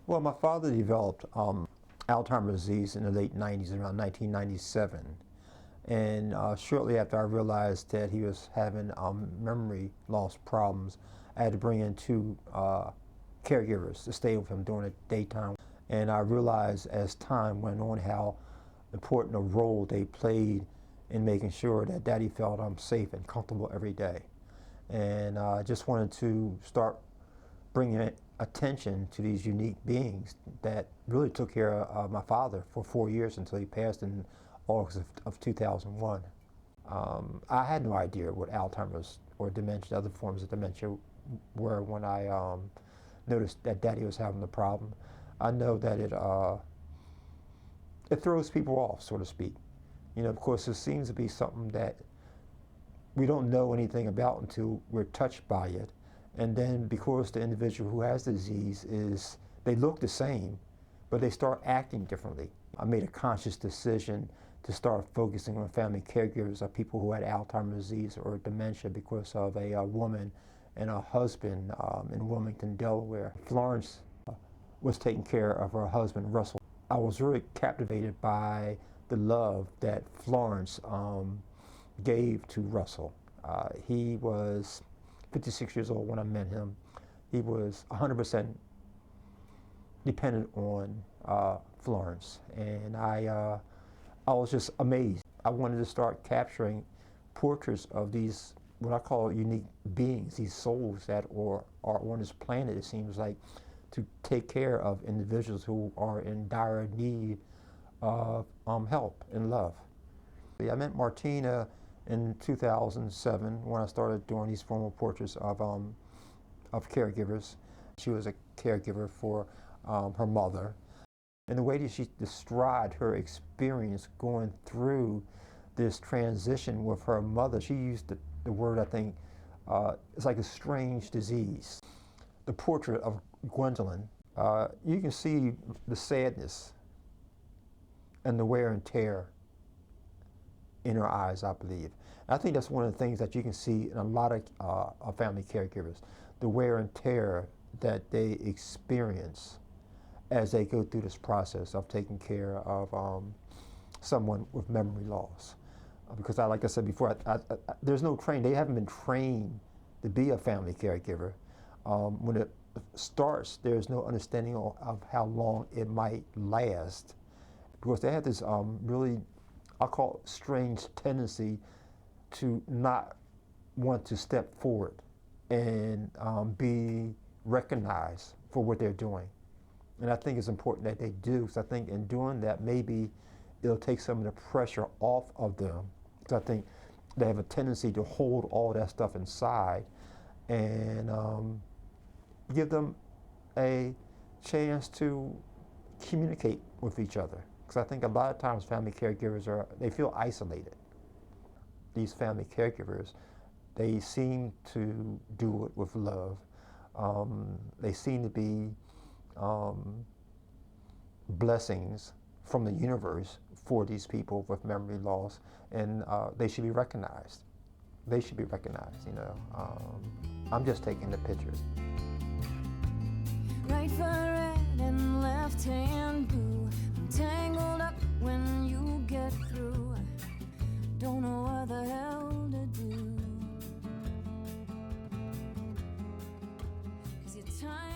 Well, my father developed Alzheimer's disease in the late 90s, around 1997. And shortly after I realized that he was having memory loss problems, I had to bring in two caregivers to stay with him during the daytime. And I realized as time went on how important a role they played in making sure that Daddy felt safe and comfortable every day. And I just wanted to start bringing attention to these unique beings that really took care of my father for 4 years until he passed in August of 2001. I had no idea what Alzheimer's or dementia, other forms of dementia, were when I noticed that Daddy was having the problem. I know that it throws people off, so to speak. You know, of course, it seems to be something that we don't know anything about until we're touched by it. And then because the individual who has the disease they look the same, but they start acting differently. I made a conscious decision to start focusing on family caregivers of people who had Alzheimer's disease or dementia because of a woman and a husband in Wilmington, Delaware. Florence was taking care of her husband, Russell. I was really captivated by the love that Florence gave to Russell. He was 56 years old when I met him. He was 100% dependent on Florence, and I was just amazed. I wanted to start capturing portraits of these, what I call unique beings, these souls that are on this planet, it seems like, to take care of individuals who are in dire need of help and love. I met Martina in 2007 when I started doing these formal portraits of caregivers. She was a caregiver for her mother. And the way that she described her experience going through this transition with her mother, she used the word, I think, it's like a strange disease. The portrait of Gwendolyn, you can see the sadness and the wear and tear in her eyes, I believe. I think that's one of the things that you can see in a lot of family caregivers, the wear and tear that they experience as they go through this process of taking care of someone with memory loss. Because like I said before, there's no training. They haven't been trained to be a family caregiver. When it starts, there's no understanding of how long it might last, because they have this really, I'll call it, strange tendency to not want to step forward and be recognized for what they're doing. And I think it's important that they do, because I think in doing that, maybe it'll take some of the pressure off of them, because I think they have a tendency to hold all that stuff inside, and give them a chance to communicate with each other. Because I think a lot of times family caregivers they feel isolated. These family caregivers, they seem to do it with love. They seem to be blessings from the universe for these people with memory loss, and they should be recognized. They should be recognized, you know. I'm just taking the pictures. Right foot red and left hand blue. I'm tangled up when you get through. Don't know what the hell to do. 'Cause your time